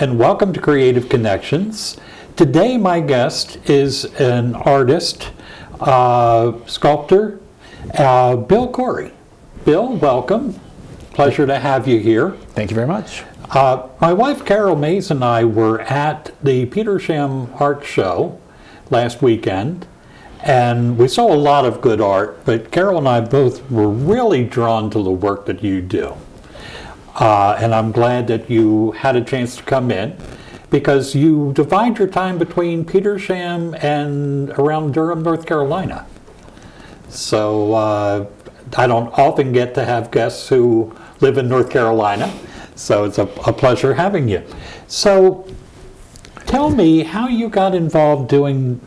and welcome to Creative Connections. Today my guest is an artist, sculptor, Bill Corey. Bill, welcome. Pleasure to have you here. Thank you very much. My wife Carol Mays and I were at the Petersham Art Show last weekend, and we saw a lot of good art, but Carol and I both were really drawn to the work that you do. And I'm glad that you had a chance to come in, because you divide your time between Petersham and around Durham, North Carolina. So I don't often get to have guests who live in North Carolina, so it's a pleasure having you. So tell me how you got involved doing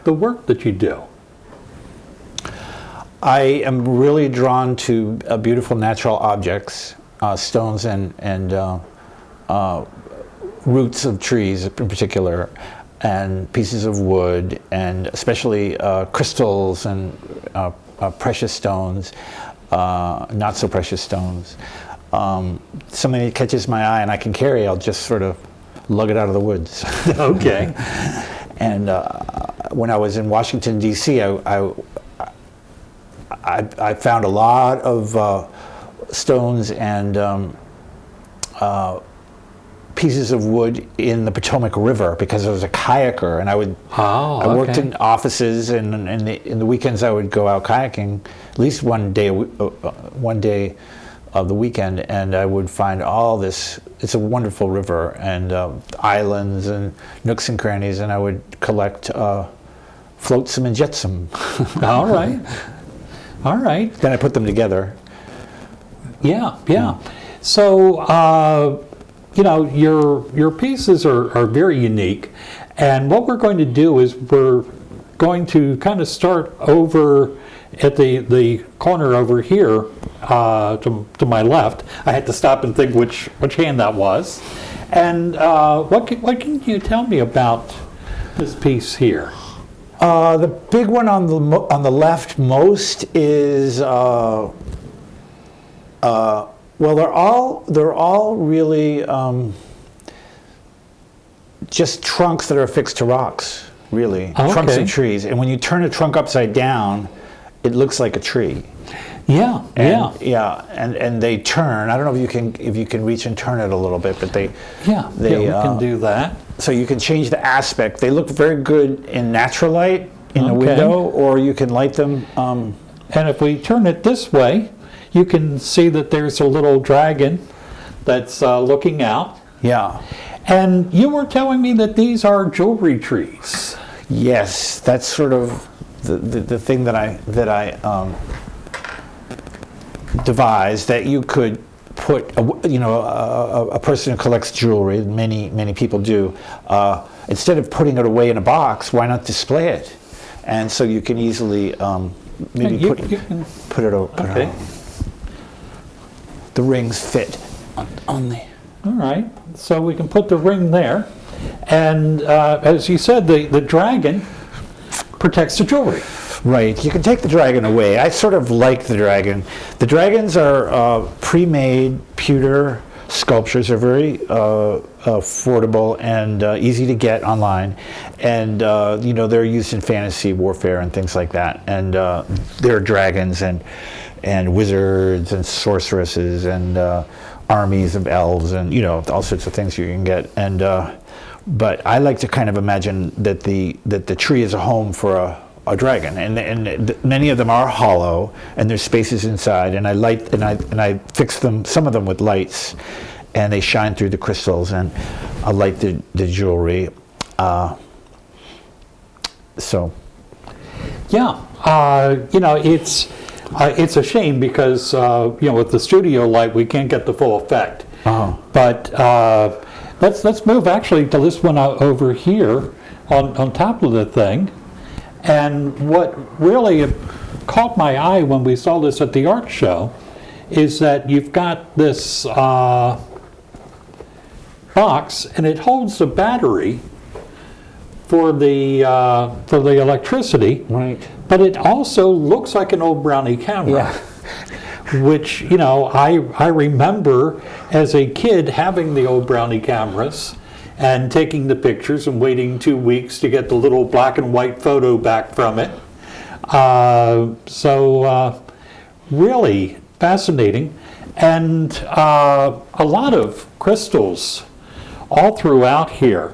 the work that you do. I am really drawn to beautiful natural objects, stones and roots of trees in particular, and pieces of wood, and especially crystals and precious stones, not so precious stones. Something that catches my eye and I can carry, I'll just sort of lug it out of the woods. Okay. And when I was in Washington, D.C., I found a lot of stones and pieces of wood in the Potomac River, because I was a kayaker, and I worked in offices, and in the weekends I would go out kayaking at least one day of the weekend, and I would find all this. It's a wonderful river, and islands and nooks and crannies, and I would collect flotsam and jetsam. All right. Then I put them together. Yeah. So your pieces are very unique, and what we're going to do is we're going to kind of start over at the corner over here to my left. I had to stop and think which hand that was. And what can you tell me about this piece here? The big one on the left most is well, they're all really just trunks that are affixed to rocks, really. Okay. Trunks of trees, and when you turn a trunk upside down, it looks like a tree. Yeah. And they turn. I don't know if you can reach and turn it a little bit, but we can do that. So you can change the aspect. They look very good in natural light in a window, or you can light them. And if we turn it this way, you can see that there's a little dragon that's looking out. Yeah. And you were telling me that these are jewelry trees. Yes, that's sort of the thing that I devised, that you could put a person who collects jewelry, many people do, instead of putting it away in a box, why not display it? And so you can easily put it over. The rings fit on the. All right, so we can put the ring there, and as you said, the dragon protects the jewelry. Right, you can take the dragon away. I sort of like the dragon. The dragons are pre-made pewter sculptures. They're very affordable and easy to get online, and they're used in fantasy warfare and things like that. And there are dragons and wizards and sorceresses and armies of elves and all sorts of things you can get. And but I like to kind of imagine that the tree is a home for a dragon, and many of them are hollow, and there's spaces inside, and I fix them, some of them with lights, and they shine through the crystals, and I light the jewelry. It's a shame because with the studio light we can't get the full effect. But let's move actually to this one over here on top of the thing. And what really caught my eye when we saw this at the art show is that you've got this box, and it holds a battery for the electricity. Right. But it also looks like an old Brownie camera. Yeah. Which, I remember as a kid having the old Brownie cameras and taking the pictures and waiting 2 weeks to get the little black and white photo back from it. Really fascinating. And a lot of crystals all throughout here.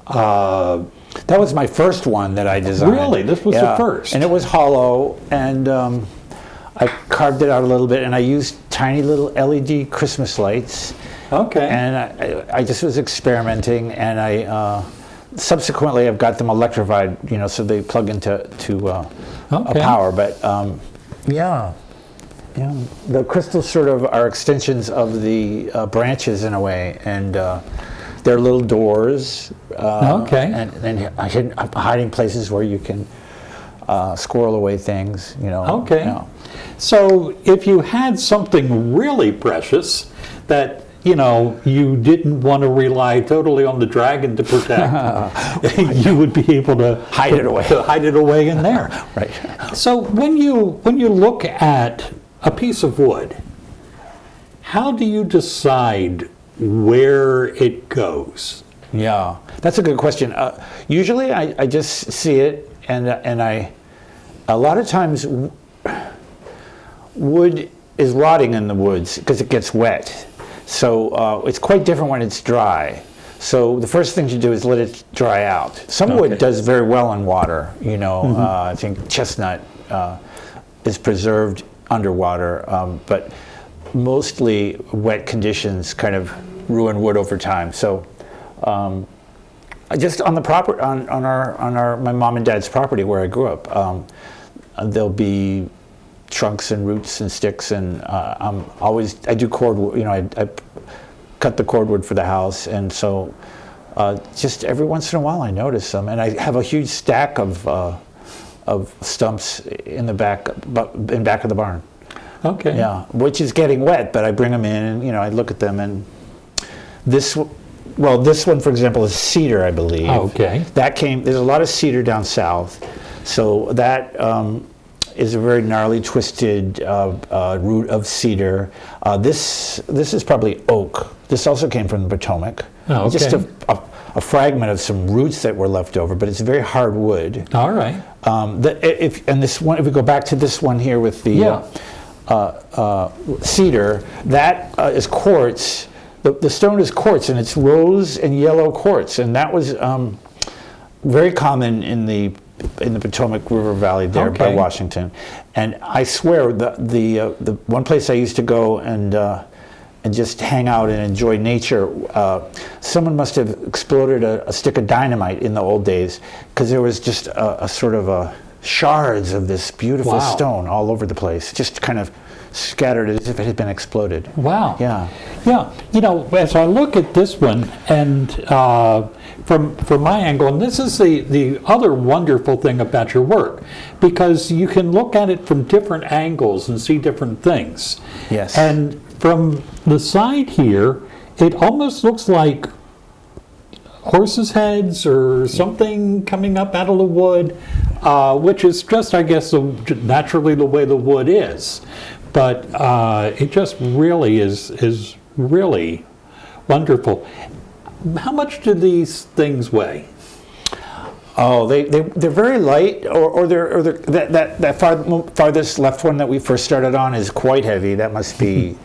That was my first one that I designed. Really? This was the first? And it was hollow, and I carved it out a little bit, and I used tiny little LED Christmas lights. Okay. And I just was experimenting, and I subsequently I've got them electrified, so they plug into a power. But yeah, the crystals sort of are extensions of the branches in a way, and they're little doors. And hiding places where you can squirrel away things. Okay. So if you had something really precious that you didn't want to rely totally on the dragon to protect, you would be able to hide it away in there. Right. So when you look at a piece of wood, how do you decide where it goes? Yeah, that's a good question. Usually I just see it, and a lot of times wood is rotting in the woods because it gets wet. So it's quite different when it's dry. So the first thing to do is let it dry out. Some wood does very well in water. I think chestnut is preserved underwater, but mostly wet conditions kind of ruin wood over time. So just on the property, on my mom and dad's property where I grew up, there'll be trunks and roots and sticks, and I do cordwood. I cut the cordwood for the house, and so just every once in a while I notice them, and I have a huge stack of stumps in the back of the barn. Okay. Yeah, which is getting wet, but I bring them in, and I look at them, and this one, for example, is cedar, I believe. Okay. There's a lot of cedar down south, so that is a very gnarly, twisted root of cedar. This is probably oak. This also came from the Potomac. Oh, okay. Just a fragment of some roots that were left over, but it's very hard wood. All right. If we go back to this one here with the cedar, that is quartz. The stone is quartz, and it's rose and yellow quartz, and that was very common in the Potomac River Valley there by Washington. And I swear the one place I used to go and just hang out and enjoy nature, someone must have exploded a stick of dynamite in the old days, because there was just a sort of shards of this beautiful stone all over the place, just kind of scattered as if it had been exploded. Wow. Yeah. Yeah. As I look at this one, and from my angle, and this is the other wonderful thing about your work, because you can look at it from different angles and see different things. Yes. And from the side here, it almost looks like horses' heads or something coming up out of the wood, which is just, I guess, naturally the way the wood is. But it just really is really wonderful. How much do these things weigh? Oh, they're very light, or that farthest left one that we first started on is quite heavy. That must be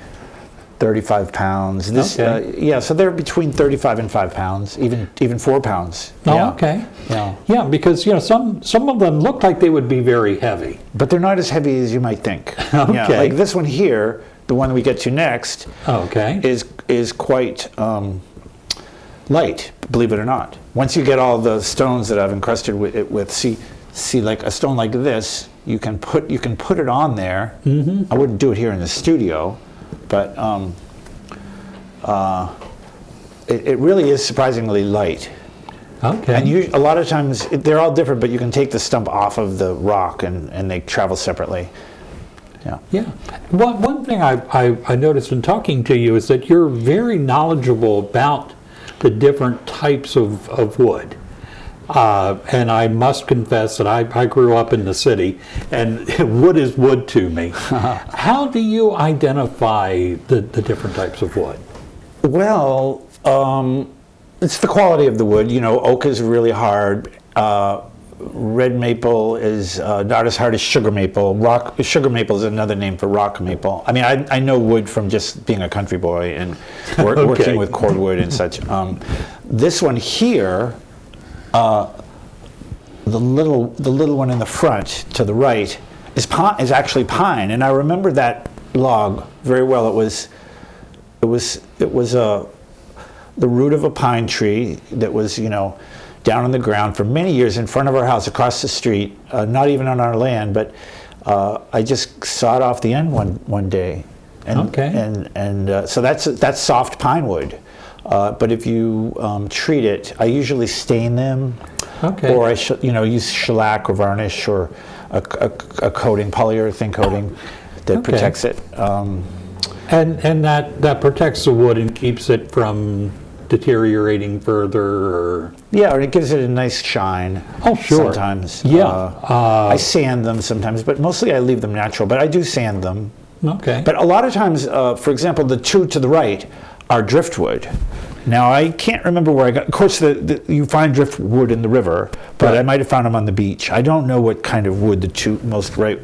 35 pounds. So they're between 35 and 5 pounds, even 4 pounds. Oh, okay. Yeah, because some of them look like they would be very heavy, but they're not as heavy as you might think. Okay. Yeah, like this one here, the one we get to next, is quite light, believe it or not. Once you get all the stones that I've encrusted with see like a stone like this, you can put it on there. Mm-hmm. I wouldn't do it here in the studio, but it really is surprisingly light. Okay. And a lot of times they're all different, but you can take the stump off of the rock and they travel separately. Yeah. Yeah. One thing I noticed in talking to you is that you're very knowledgeable about the different types of wood. And I must confess that I grew up in the city, and wood is wood to me. How do you identify the different types of wood? Well, it's the quality of the wood. You know, oak is really hard. Red maple is not as hard as sugar maple. Sugar maple is another name for rock maple. I mean, I know wood from just being a country boy and working with cordwood and such. This one here, the little one in the front to the right is actually pine, and I remember that log very well. It was the root of a pine tree that was, you know, down on the ground for many years in front of our house, across the street, not even on our land, but I just sawed off the end one day, and so that's soft pine wood. But if you treat it, I usually stain them, or I use shellac or varnish or a coating, polyurethane coating that protects it. And that protects the wood and keeps it from deteriorating further, or or it gives it a nice shine. Oh, sure. Sometimes, I sand them sometimes, but mostly I leave them natural. But I do sand them. Okay. But a lot of times, for example, the two to the right are driftwood. Now I can't remember where I got. Of course, you find driftwood in the river, but I might have found them on the beach. I don't know what kind of wood the two most right.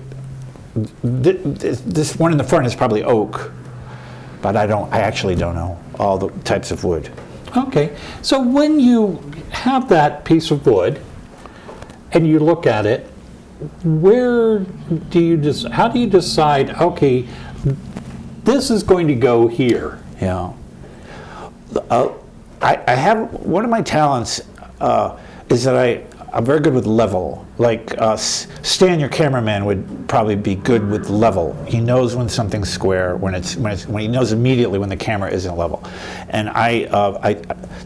This one in the front is probably oak, but I actually don't know all the types of wood. Okay, so when you have that piece of wood and you look at it, how do you decide, okay, this is going to go here? Yeah. I have, one of my talents is that I'm very good with level. Like Stan, your cameraman, would probably be good with level. He knows when something's square, when he knows immediately when the camera isn't level. And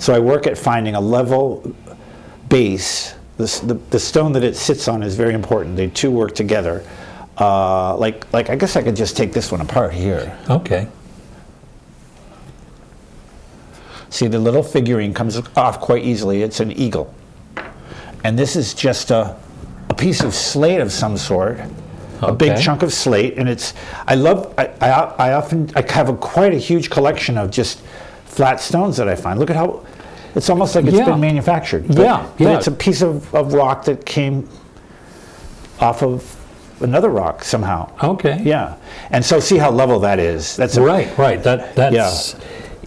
so I work at finding a level base. The stone that it sits on is very important. They two work together. Like I guess I could just take this one apart here. Okay. See, the little figurine comes off quite easily. It's an eagle. And this is just a piece of slate of some sort, a big chunk of slate, and I have quite a huge collection of just flat stones that I find. Look at how, it's almost like it's been manufactured. But it's a piece of rock that came off of another rock somehow. Okay. Yeah, and so see how level that is. That's right. That's.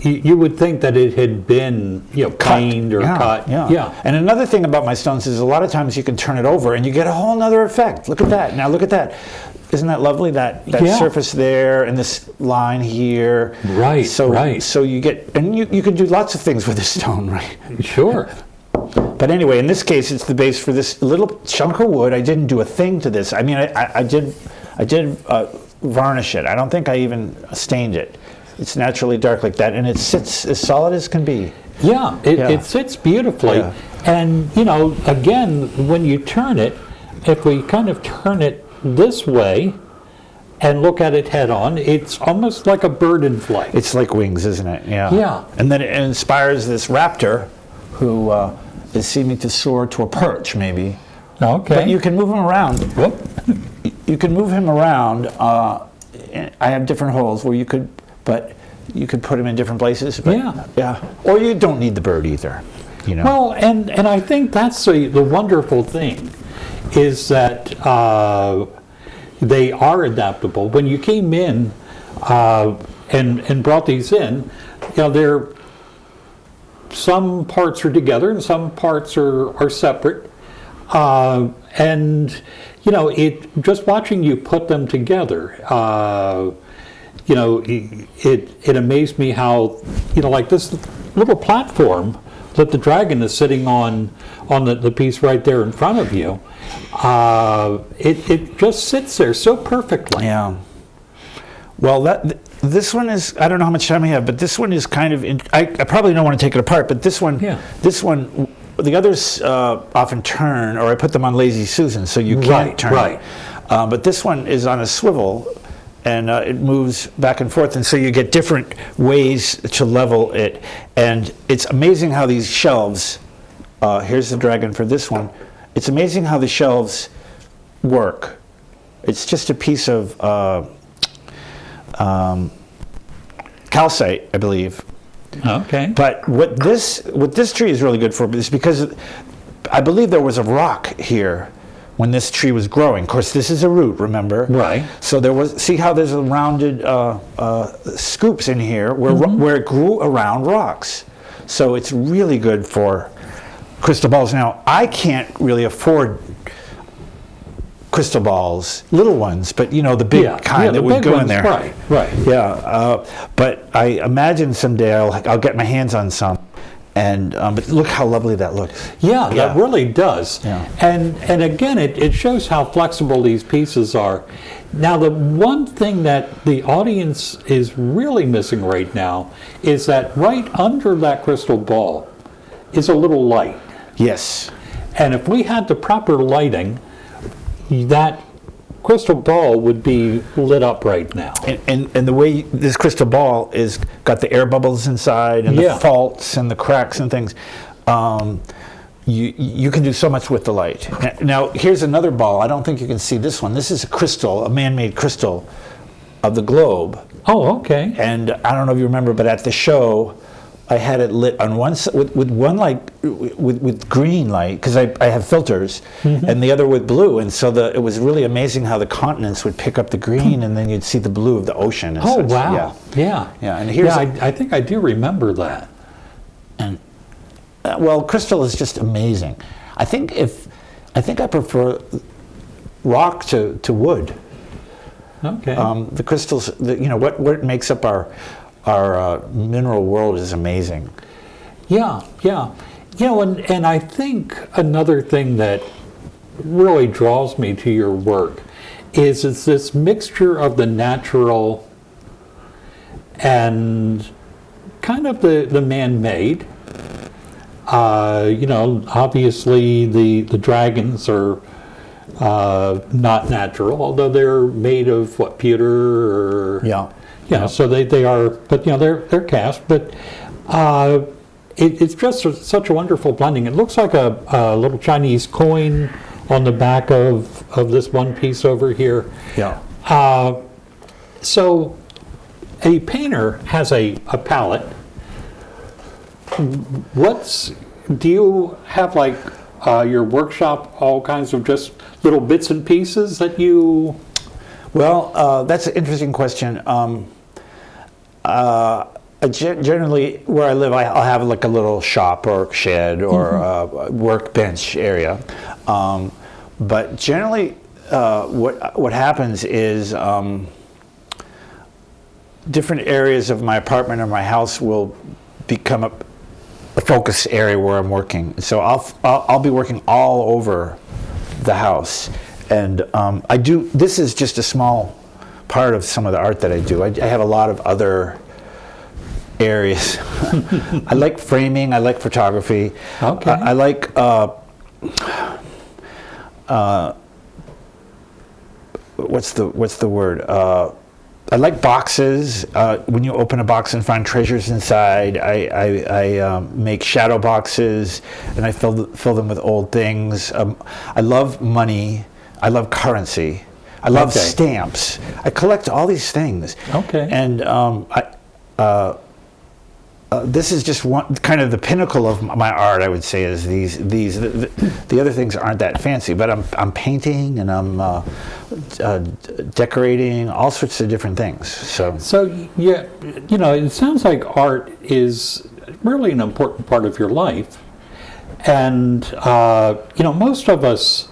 You would think that it had been, planed or cut. Yeah. And another thing about my stones is a lot of times you can turn it over and you get a whole nother effect. Look at that. Now look at that. Isn't that lovely? That surface there and this line here. Right. So you get, and you can do lots of things with this stone, right? Sure. But anyway, in this case, it's the base for this little chunk of wood. I didn't do a thing to this. I mean, I did varnish it. I don't think I even stained it. It's naturally dark like that, and it sits as solid as can be. Yeah, it sits beautifully. Yeah. And, again, when you turn it, if we kind of turn it this way and look at it head on, it's almost like a bird in flight. It's like wings, isn't it? Yeah. Yeah. And then it inspires this raptor who is seeming to soar to a perch, maybe. Okay. But you can move him around. Whoop. You can move him around. I have different holes where you could put him in different places. But, yeah. Or you don't need the bird either, Well, and I think that's the wonderful thing, is that they are adaptable. When you came in and brought these in, some parts are together and some parts are separate, and just watching you put them together. It amazed me how, like this little platform that the dragon is sitting on the piece right there in front of you, it just sits there so perfectly. Yeah. Well, this one is, I don't know how much time we have, but this one is kind of, I probably don't want to take it apart, but this one, the others often turn, or I put them on Lazy Susan, so you can't turn. Right. But this one is on a swivel, and it moves back and forth, and so you get different ways to level it. And it's amazing how these shelves, here's the dragon for this one, it's amazing how the shelves work. It's just a piece of calcite, I believe, Okay. But what this tree is really good for is because I believe there was a rock here when this tree was growing. Of course, this is a root, remember? Right. So there was, see how there's a rounded scoops in here where it grew around rocks. So it's really good for crystal balls. Now, I can't really afford crystal balls, little ones, but you know, the big kind that would go in there. Right. Yeah, but I imagine someday I'll get my hands on some. And but look how lovely that looks. Yeah, that really does. Yeah. And again, it shows how flexible these pieces are. Now, the one thing that the audience is really missing right now is that right under that crystal ball is a little light. Yes. And if we had the proper lighting, that crystal ball would be lit up right now. And the way this crystal ball is got the air bubbles inside and the faults and the cracks and things, you can do so much with the light. Now here's another ball. I don't think you can see this one. This is a crystal, a man-made crystal of the globe. Oh, okay. And I don't know if you remember, but at the show, I had it lit on one side with one light with green light because I have filters, and the other with blue, and so it was really amazing how the continents would pick up the green, and then you'd see the blue of the ocean. And such. Wow! Yeah. And here's I think I do remember that. And well, crystal is just amazing. I think I prefer rock to wood. Okay. The crystals, what makes up our mineral world is amazing. Yeah. And I think another thing that really draws me to your work is it's this mixture of the natural and kind of the man-made. Obviously the dragons are not natural, although they're made of pewter or so they are, but they're cast. But it's just such a wonderful blending. It looks like a little Chinese coin on the back of this one piece over here. Yeah. So a painter has a palette. Do you have like your workshop, all kinds of just little bits and pieces that you? Well, that's an interesting question. Generally, where I live, I'll have like a little shop or shed or a workbench area. But generally, what happens is different areas of my apartment or my house will become a focus area where I'm working. So I'll be working all over the house, and I do. This is just a small part of some of the art that I do. I have a lot of other areas. I like framing. I like photography. Okay. I like what's the word? I like boxes. When you open a box and find treasures inside, I make shadow boxes, and I fill them with old things. I love money. I love currency. I love stamps. I collect all these things. Okay. And this is just one kind of the pinnacle of my art. I would say is these. The other things aren't that fancy, but I'm painting and I'm decorating all sorts of different things. So yeah, it sounds like art is really an important part of your life, and most of us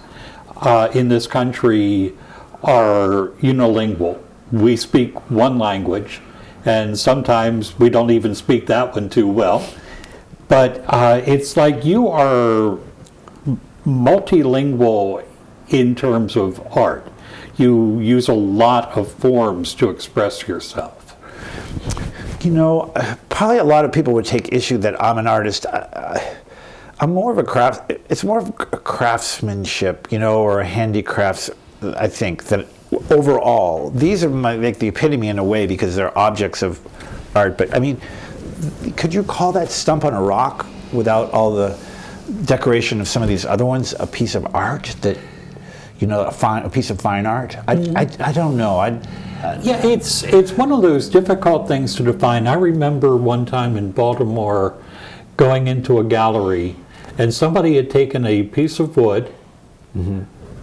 in this country are unilingual. We speak one language, and sometimes we don't even speak that one too well. But it's like you are multilingual in terms of art. You use a lot of forms to express yourself. Probably a lot of people would take issue that I'm an artist. I'm more of it's more of a craftsmanship, or a handicrafts. I think that overall, these are like the epitome in a way because they're objects of art. But I mean, could you call that stump on a rock without all the decoration of some of these other ones a piece of art? That a piece of fine art? I don't know. Yeah, it's one of those difficult things to define. I remember one time in Baltimore going into a gallery, and somebody had taken a piece of wood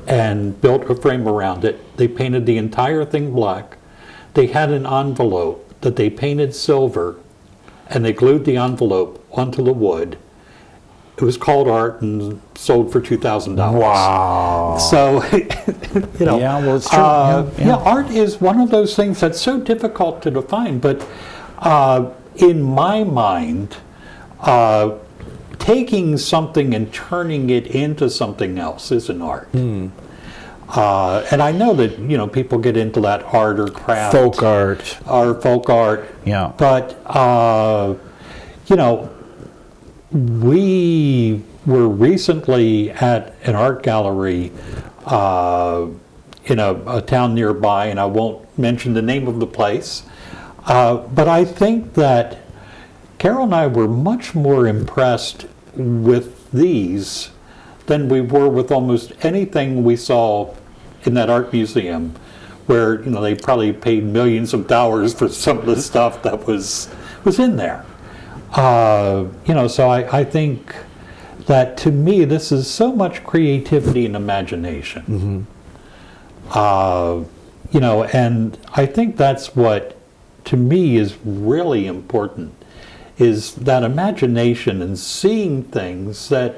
and built a frame around it. They painted the entire thing black. They had an envelope that they painted silver, and they glued the envelope onto the wood. It was called art and sold for $2,000. Wow. So, you know, Yeah, well, it's true. yeah, art is one of those things that's so difficult to define. But in my mind, taking something and turning it into something else is an art. And I know that, you know, people get into that art or craft. Folk art. Or folk art. Yeah. But, you know, we were recently at an art gallery in a town nearby, and I won't mention the name of the place. But I think that Carol and I were much more impressed with these than we were with almost anything we saw in that art museum, where, you know, they probably paid millions of dollars for some of the stuff that was in there. You know, so I think that, to me, this is so much creativity and imagination. You know, and I think that's what, to me, is really important, is that imagination and seeing things that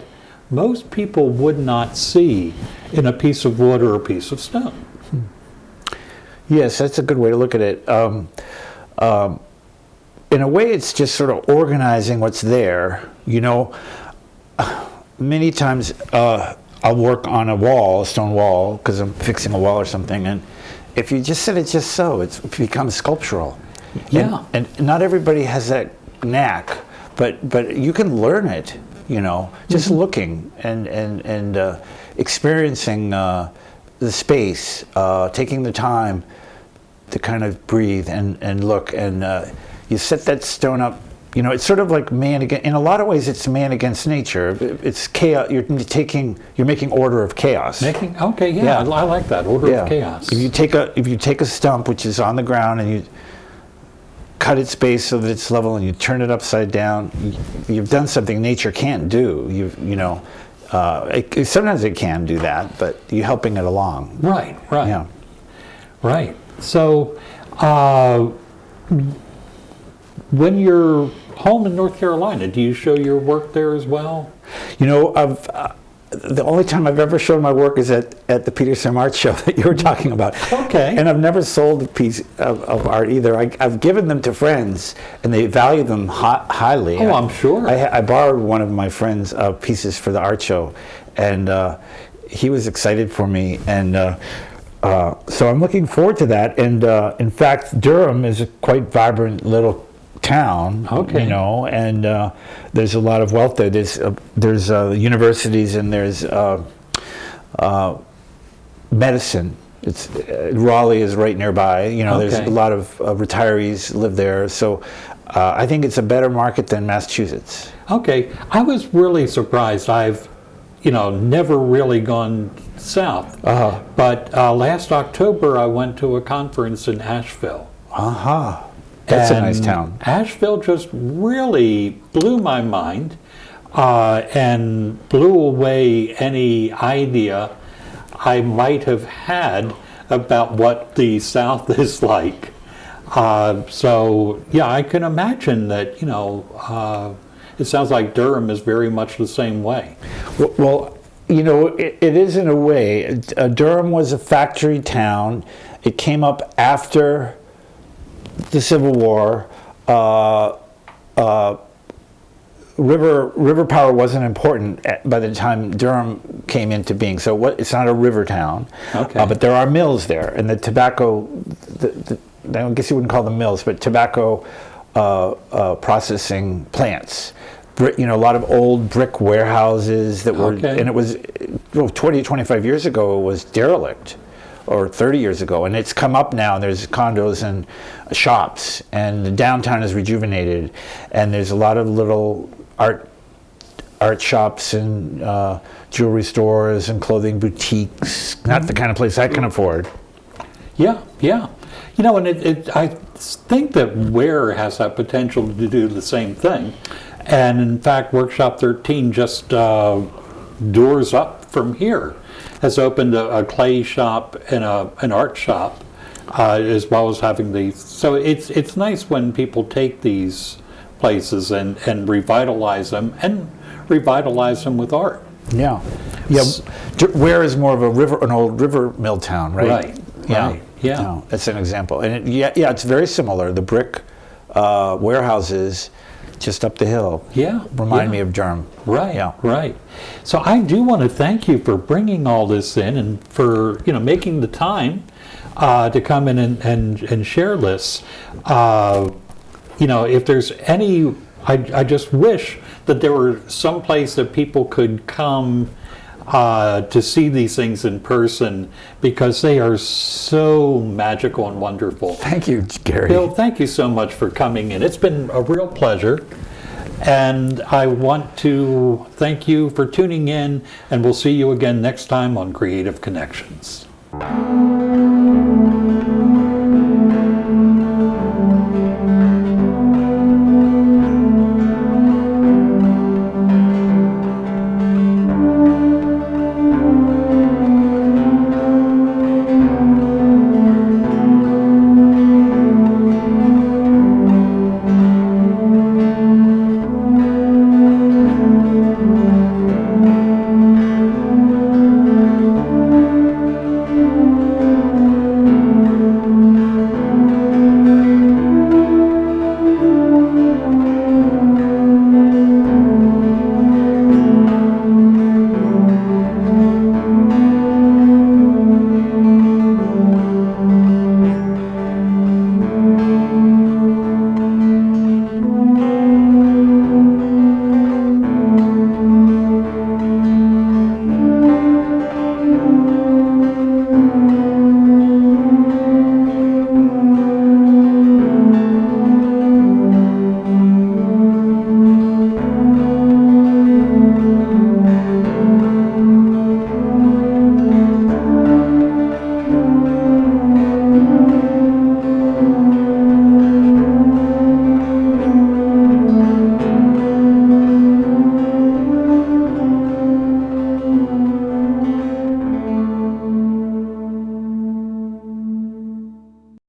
most people would not see in a piece of wood or a piece of stone. Yes, that's a good way to look at it. In a way, it's just sort of organizing what's there. You know, many times I'll work on a wall, a stone wall, because I'm fixing a wall or something, and if you just set it just so, it becomes sculptural. Yeah. And not everybody has that knack, but you can learn it, you know, just looking and experiencing the space, taking the time to kind of breathe and look, and you set that stone up. You know, it's sort of like man against. In a lot of ways, it's man against nature. It's chaos. You're making order of chaos. Okay, yeah. I like that, order of chaos. If you take a stump which is on the ground and you cut its base so that it's level and you turn it upside down, you've done something nature can't do. Sometimes it can do that, but you're helping it along. Right. Yeah. Right. So, when you're home in North Carolina, do you show your work there as well? You know, the only time I've ever shown my work is at the Peterson Art Show that you were talking about. Okay. And I've never sold a piece of art either. I've given them to friends, and they value them highly. Oh, I'm sure. I borrowed one of my friend's pieces for the art show, and he was excited for me. And so I'm looking forward to that. And in fact, Durham is a quite vibrant little town, okay. You know, and there's a lot of wealth there. There's universities, and there's medicine. It's Raleigh is right nearby. You know, okay. There's a lot of retirees live there. So I think it's a better market than Massachusetts. Okay, I was really surprised. I've, you know, never really gone south. But last October I went to a conference in Asheville. That's a nice town. Asheville just really blew my mind and blew away any idea I might have had about what the South is like. So, yeah, I can imagine that, you know, it sounds like Durham is very much the same way. Well, you know, it is in a way. Durham was a factory town. It came up after the Civil War. River power wasn't important by the time Durham came into being. So it's not a river town, okay. But there are mills there, and the tobacco. I guess you wouldn't call them mills, but tobacco processing plants. You know, a lot of old brick warehouses that were, okay. and it was 20, 25 years ago, it was derelict. Or 30 years ago, and it's come up now. There's condos and shops, and the downtown is rejuvenated, and there's a lot of little art shops and jewelry stores and clothing boutiques. Not the kind of place I can afford. Yeah. And I think that Ware has that potential to do the same thing. And in fact, Workshop 13 just doors up from here has opened a clay shop and an art shop, as well as having these. So it's nice when people take these places and revitalize them with art. Yeah. Ware is more of an old river mill town, right? Right. Yeah. Right. Yeah. No, that's an example. And it's very similar. The brick warehouses just up the hill remind me of Durham. Right. Yeah. Right. So I do want to thank you for bringing all this in and for making the time to come in and share this. If there's any, I just wish that there were some place that people could come to see these things in person, because they are so magical and wonderful. Thank you, Gary. Bill, thank you so much for coming in. It's been a real pleasure. And I want to thank you for tuning in, and we'll see you again next time on Creative Connections.